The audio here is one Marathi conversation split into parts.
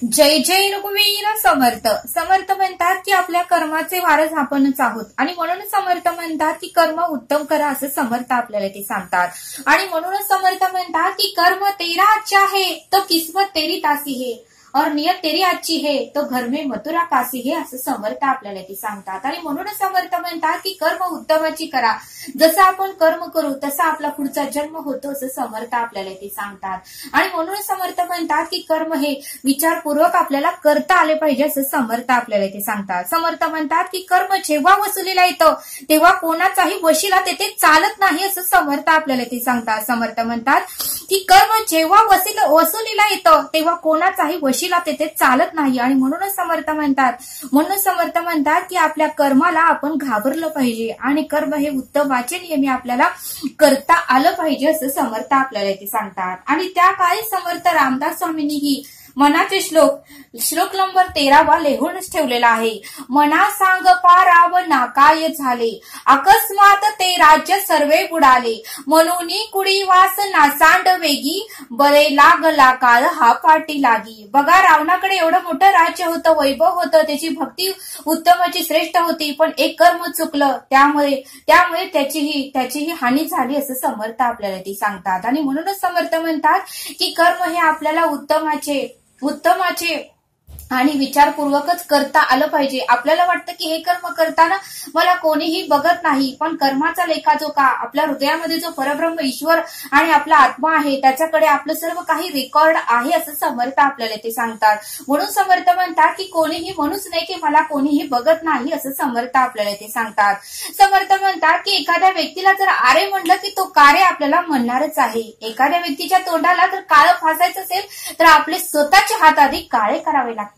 जय जय रघुवीर समर्थ. समर्थ म्हणतात की आपल्या कर्माचे वारस आपणच आहोत आणि म्हणून समर्थ म्हणतात की कर्म उत्तम करा असं समर्थ आपल्याला ते सांगतात. आणि म्हणूनच समर्थ म्हणतात की कर्म तेरा अच्छा है तो किस्मत तेरी तासी है और नियत तेरी आजची है तो घर में मथुरा काशी है असं समर्थ आपल्याला ते सांगतात. आणि म्हणूनच समर्थ म्हणतात की कर्म उत्तमाची करा, जसं आपण कर्म करू तसा आपला पुढचा जन्म होतो असं समर्थ आपल्याला ते सांगतात. आणि म्हणूनच समर्थ म्हणतात की कर्म हे विचारपूर्वक आपल्याला करता आले पाहिजे असं समर्थ आपल्याला ते सांगतात. समर्थ म्हणतात की कर्म जेव्हा वसुलीला येतं तेव्हा कोणाचाही वशीला तेथे चालत नाही असं समर्थ आपल्याला ते सांगतात. समर्थ म्हणतात की कर्म जेव्हा वसुलीला येतं तेव्हा कोणाचाही वशीला तेथे चालत नाही. आणि म्हणूनच समर्थ म्हणतात की आपल्या कर्माला आपण घाबरलं पाहिजे आणि कर्म हे उत्तमाचे नेहमी आपल्याला करता आलं पाहिजे असं समर्थ आपल्याला ते सांगतात. आणि त्या काळी समर्थ रामदास स्वामींनीही मनाचे श्लोक नंबर 13 लिहूनच ठेवलेला आहे. मना सांग पाराव नाकाय झाले, अकस्मात ते राज्य सर्वे बुडाले, म्हणून कुडी वास नासांड वेगी, बरे लागला काळ हा पाठी लागी. बघा, रावणाकडे एवढं मोठं राज्य होतं, वैभव होतं, त्याची भक्ती उत्तमाची श्रेष्ठ होती, पण एक कर्म चुकलं, त्यामुळे त्याचीही हानी झाली असं समर्थ आपल्याला ते सांगतात. आणि म्हणूनच समर्थ म्हणतात की कर्म हे आपल्याला उत्तमाचे आणि विचारपूर्वकच करता आलं पाहिजे. आपल्याला वाटतं की हे कर्म करताना मला कोणीही बघत नाही, पण कर्माचा लेखाजोखा आपल्या हृदयामध्ये जो परब्रह्म ईश्वर आणि आपला आत्मा आहे त्याच्याकडे आपलं सर्व काही रेकॉर्ड आहे असं समर्थ आपल्याला ते सांगतात. म्हणून समर्थ म्हणतात की कोणीही म्हणूच नाही की मला कोणीही बघत नाही असं समर्थ आपल्याला ते सांगतात. समर्थ म्हणतात की एखाद्या व्यक्तीला जर आरे म्हणलं की तो कारे आपल्याला म्हणणारच आहे. एखाद्या व्यक्तीच्या तोंडाला जर काळं फासायचं असेल तर आपले स्वतःचे हात आधी काळे करावे लागतात.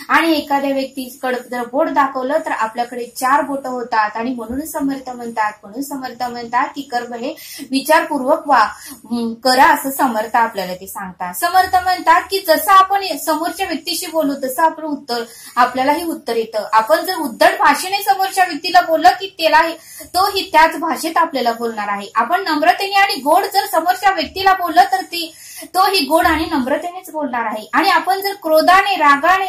आणि एखाद्या व्यक्तीकडे जर बोट दाखवलं तर आपल्याकडे 4 बोट होतात. आणि म्हणून समर्थ म्हणतात की कर्म हे विचारपूर्वक करा असं समर्थ आपल्याला ते सांगतात. समर्थ म्हणतात की जसं आपण समोरच्या व्यक्तीशी बोलू तसं आपल्यालाही उत्तर येतं. आपण जर उद्धट भाषेने समोरच्या व्यक्तीला बोललं की तोही त्याच भाषेत आपल्याला बोलणार आहे. आपण नम्रतेने आणि गोड जर समोरच्या व्यक्तीला बोललं तर तोही गोड आणि नम्रतेनेच बोलणार आहे. आणि आपण जर क्रोधाने रागाने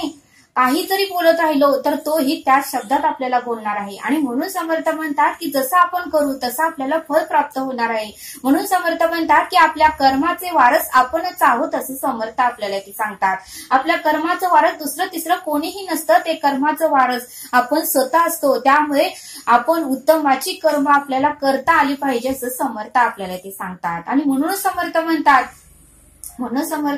काही जरी बोलत राहिलो तर तोही त्याच शब्दात आपल्याला बोलणार आहे. आणि म्हणून समर्थ म्हणतात की जसं आपण करू तसं आपल्याला फळ प्राप्त होणार आहे. म्हणून समर्थ म्हणतात की आपल्या कर्माचे वारस आपणच आहोत असं समर्थ आपल्याला ते सांगतात. आपल्या कर्माचं वारस दुसरं तिसरं कोणीही नसतं, ते कर्माचं वारस आपण स्वतः असतो. त्यामुळे आपण उत्तमाची कर्म आपल्याला करता आली पाहिजे असं समर्थ आपल्याला ते सांगतात. आणि म्हणूनच समर्थ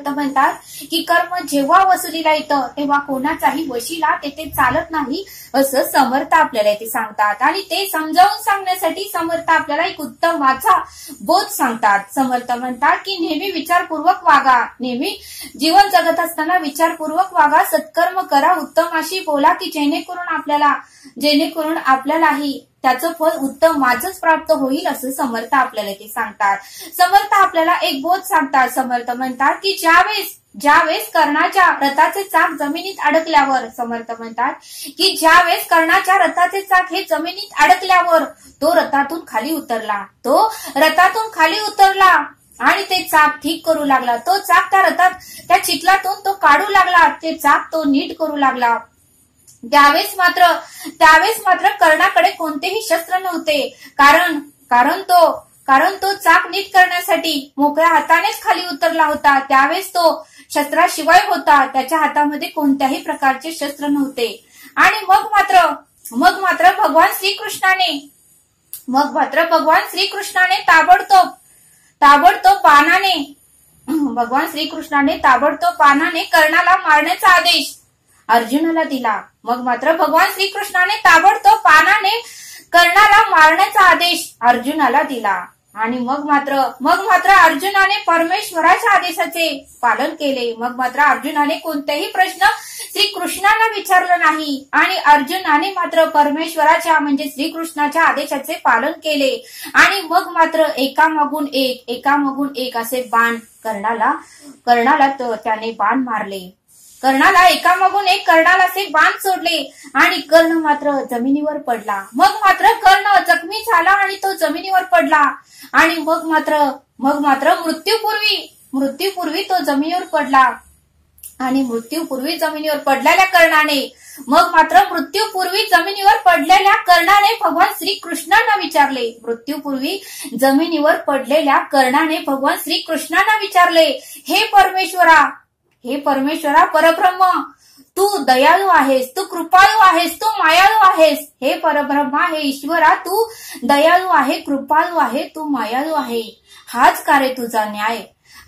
म्हणतात की कर्म जेव्हा वसुलीला येतं तेव्हा कोणाचाही वशीला तेथे चालत नाही असं समर्थ आपल्याला ते सांगतात. आणि ते समजावून सांगण्यासाठी समर्थ आपल्याला एक उत्तमाचा बोध सांगतात. समर्थ म्हणतात की नेहमी विचारपूर्वक वागा, नेहमी जीवन जगत असताना विचारपूर्वक वागा, सत्कर्म करा, उत्तमाशी बोला की जेणेकरून आपल्यालाही त्याचं फळ उत्तम माझच प्राप्त होईल असं समर्थ आपल्याला ते सांगतात. समर्थ आपल्याला एक बोध सांगतात. समर्थ म्हणतात की ज्यावेळेस कर्णाच्या रथाचे चाक जमिनीत अडकल्यावर, समर्थ म्हणतात की ज्यावेळेस कर्णाच्या रथाचे चाक हे जमिनीत अडकल्यावर तो रथातून खाली उतरला आणि ते चाक ठीक करू लागला. तो चाक त्या चिखलातून तो काढू लागला, ते चाक तो नीट करू लागला. त्यावेळेस मात्र कर्णाकडे कोणतेही शस्त्र नव्हते, कारण तो चाक नीट करण्यासाठी मोकळ्या हातानेच खाली उतरला होता. त्यावेळेस तो शस्त्राशिवाय होता, त्याच्या हातामध्ये कोणत्याही प्रकारचे शस्त्र नव्हते. आणि मग मात्र भगवान श्रीकृष्णाने ताबडतोब बाणाने कर्णाला मारण्याचा आदेश अर्जुनाला दिला. मग मात्र भगवान श्रीकृष्णाने ताबडतोब बाणाने कर्णाला मारण्याचा आदेश अर्जुनाला दिला. आणि मग मात्र अर्जुनाने परमेश्वराच्या आदेशाचे पालन केले. मग मात्र अर्जुनाने कोणतेही प्रश्न श्रीकृष्णाला विचारलं नाही आणि अर्जुनाने मात्र परमेश्वराच्या म्हणजे श्रीकृष्णाच्या आदेशाचे पालन केले. आणि मग मात्र एकामागून एक असे बाण कर्णाला त्याने बाण मारले. एकामागून एक कर्णाला असे बाण सोडले आणि कर्ण मात्र जमिनीवर पडला. मग मात्र कर्ण जखमी झाला आणि तो जमिनीवर पडला. आणि मग मात्र मृत्यूपूर्वी तो जमिनीवर पडला. आणि मृत्यूपूर्वी जमिनीवर पडलेल्या कर्णाने मग मात्र मृत्यूपूर्वी जमिनीवर पडलेल्या कर्णाने भगवान श्रीकृष्णांना विचारले. मृत्यूपूर्वी जमिनीवर पडलेल्या कर्णाने भगवान श्रीकृष्णांना विचारले, हे परमेश्वरा परब्रह्म, तू दयाळू आहेस, तू कृपाळू आहेस, तू मायाळू आहेस. हे परब्रह्मा, हे ईश्वरा, तू दयाळू आहे, कृपाळू आहे, तू मायाळू आहे. हाच का रे तुझा न्याय?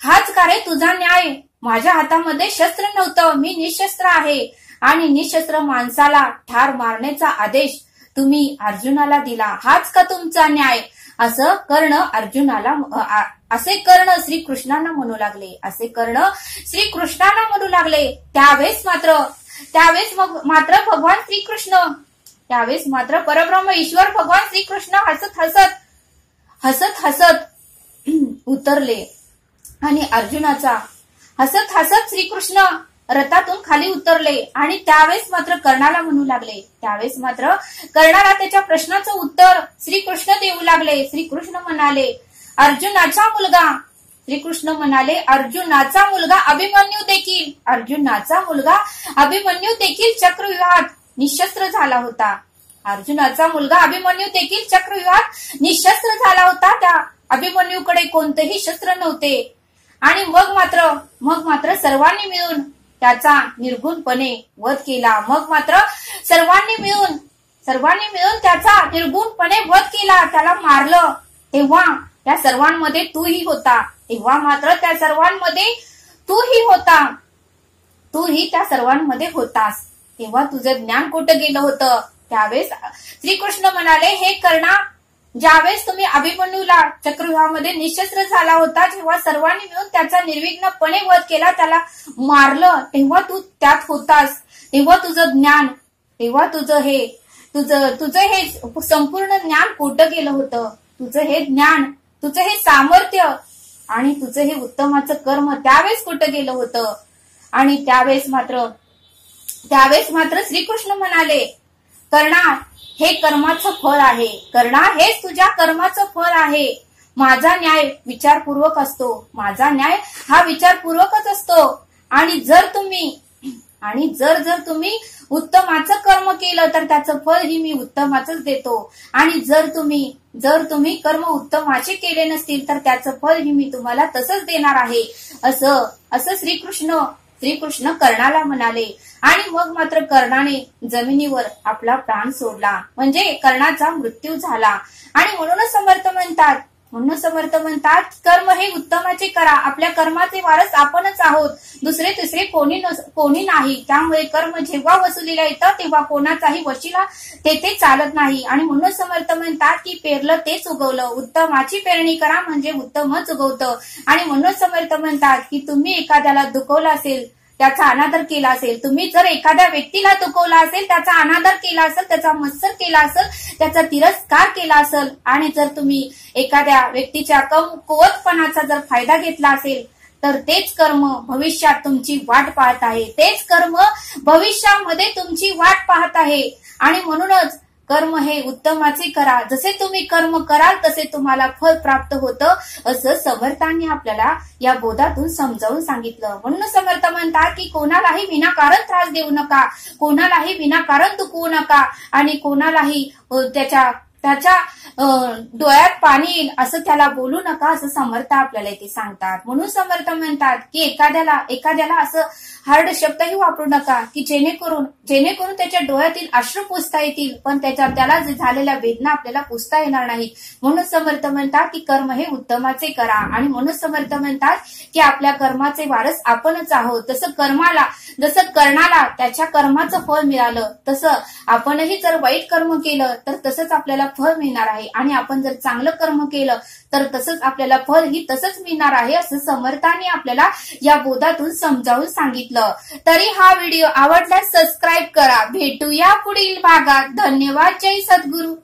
हाच का रे तुझा न्याय? माझ्या हातामध्ये शस्त्र नव्हतं, मी निशस्त्र आहे आणि निशस्त्र माणसाला ठार मारण्याचा आदेश तुम्ही अर्जुनाला दिला. हाच का तुमचा न्याय? असं कर्ण अर्जुनाला असे कर्ण श्रीकृष्णांना म्हणू लागले. असे कर्ण श्रीकृष्णांना म्हणू लागले. त्यावेळेस मात्र भगवान श्रीकृष्ण, त्यावेळेस मात्र परब्रह्म ईश्वर भगवान श्रीकृष्ण हसत उतरले आणि अर्जुनाचा हसत श्रीकृष्ण रथातून खाली उतरले आणि त्यावेळेस मात्र कर्णाला म्हणू लागले. त्यावेळेस मात्र कर्णाला त्याच्या प्रश्नाचं उत्तर श्रीकृष्ण देऊ लागले. श्रीकृष्ण म्हणाले, अर्जुनाचा मुलगा अभिमन्यू देखील चक्रव्यूहात निशस्त्र झाला होता. अर्जुनाचा मुलगा अभिमन्यू देखील चक्रव्यूहात निशस्त्र झाला होता. त्या अभिमन्यूकडे कोणतेही शस्त्र नव्हते आणि मग मात्र सर्वांनी मिळून त्याचा निर्गुणपणे वध केला. मग मात्र सर्वांनी मिळून त्याचा निर्गुणपणे वध केला, त्याला मारलं. तेव्हा त्या सर्वांमध्ये तूही होता. तूही त्या सर्वांमध्ये होतास. तेव्हा तुझं ज्ञान कुठं गेलं होतं? त्यावेळेस श्रीकृष्ण म्हणाले, हे कर्णा, ज्यावेळेस तुम्ही अभिमन्यूला चक्रव्यूहामध्ये निशस्त्र झाला होता, जेव्हा सर्वांनी मिळून त्याचा निर्विघ्नपणे वध केला, त्याला मारलं, तेव्हा तू त्यात होतास. तेव्हा तुझं ज्ञान, तेव्हा तुझं हे संपूर्ण ज्ञान कुठं गेलं होतं? तुझं हे ज्ञान, तुझं हे सामर्थ्य आणि तुझं हे उत्तमाचं कर्म त्यावेळेस कुठं गेलं होतं? आणि त्यावेळेस मात्र श्रीकृष्ण म्हणाले, कर्णा, हे कर्माचं फळ आहे. कर्णा, हेच तुझ्या कर्माचं फळ आहे. माझा न्याय विचारपूर्वक असतो. माझा न्याय हा विचारपूर्वकच असतो. आणि जर तुम्ही उत्तमाचं कर्म केलं तर त्याचं फळ ही मी उत्तमाचंच देतो. आणि जर तुम्ही कर्म उत्तमाचे केले नसतील तर त्याचं फळ ही मी तुम्हाला तसंच देणार आहे. असं श्रीकृष्ण कर्णाला म्हणाले. आणि मग मात्र कर्णाने जमिनीवर आपला प्राण सोडला, म्हणजे कर्णाचा मृत्यू झाला. आणि म्हणूनच समर्थ म्हणतात कर्म हे उत्तमाचे करा. आपल्या कर्माचे वारस आपणच आहोत, दुसरे तिसरे कोणी नाही. त्यामुळे कर्म जेव्हा वसुलीला येतं तेव्हा कोणाचाही वशिला तेथे चालत नाही. आणि म्हणून समर्थ म्हणतात की पेरलं तेच उगवलं. उत्तमाची पेरणी करा म्हणजे उत्तमच उगवतं. आणि म्हणून समर्थ म्हणतात की तुम्ही एखाद्याला दुखवलं असेल, त्याचा अनादर केला असेल, तुम्ही जर एखाद्या व्यक्तीला दुखवला असेल, त्याचा अनादर केला असेल, त्याचा मत्सर केला असेल, त्याचा तिरस्कार केला असेल, आणि जर तुम्ही एखाद्या व्यक्तीच्या कमकुवतपणाचा जर फायदा घेतला असेल, तर तेच कर्म भविष्यात तुमची वाट पाहत आहे. तेच कर्म भविष्यामध्ये तुमची वाट पाहत आहे. आणि म्हणूनच कर्म हे उत्तमाचे करा. जसे तुम्ही कर्म कराल तसे तुम्हाला फळ प्राप्त होतं, असं समर्थांनी आपल्याला या बोधातून समजावून सांगितलं. म्हणून समर्थ म्हणतात की कोणालाही विनाकारण त्रास देऊ नका, कोणालाही विनाकारण दुखवू नका, आणि कोणालाही त्याच्या डोळ्यात पाणी येईल असं त्याला बोलू नका, असं समर्थ आपल्याला इथे सांगतात. म्हणून समर्थ म्हणतात की एखाद्याला असं हार्ड शब्दही वापरू नका की जेणेकरून त्याच्या डोळ्यातील अश्रू पुसता येतील, पण त्याला झालेल्या वेदना आपल्याला पुसता येणार नाही. म्हणून समर्थ म्हणतात की कर्म हे उत्तमाचे करा. आणि म्हणून समर्थ म्हणतात की आपल्या कर्माचे वारस आपणच आहोत. जसं कर्णाला त्याच्या कर्माचं फळ मिळालं, तसं आपणही जर वाईट कर्म केलं तर तसंच आपल्याला फळ मिळणार आहे. आणि आपण जर चांगलं कर्म केलं तर तसंच आपल्याला फळ ही तसंच मिळणार आहे, असं समर्थांनी आपल्याला या बोधातून समजावून सांगितलं. तरी हा व्हिडिओ आवडल्यास सबस्क्राईब करा. भेटूया पुढील भागात. धन्यवाद. जय सद्गुरू.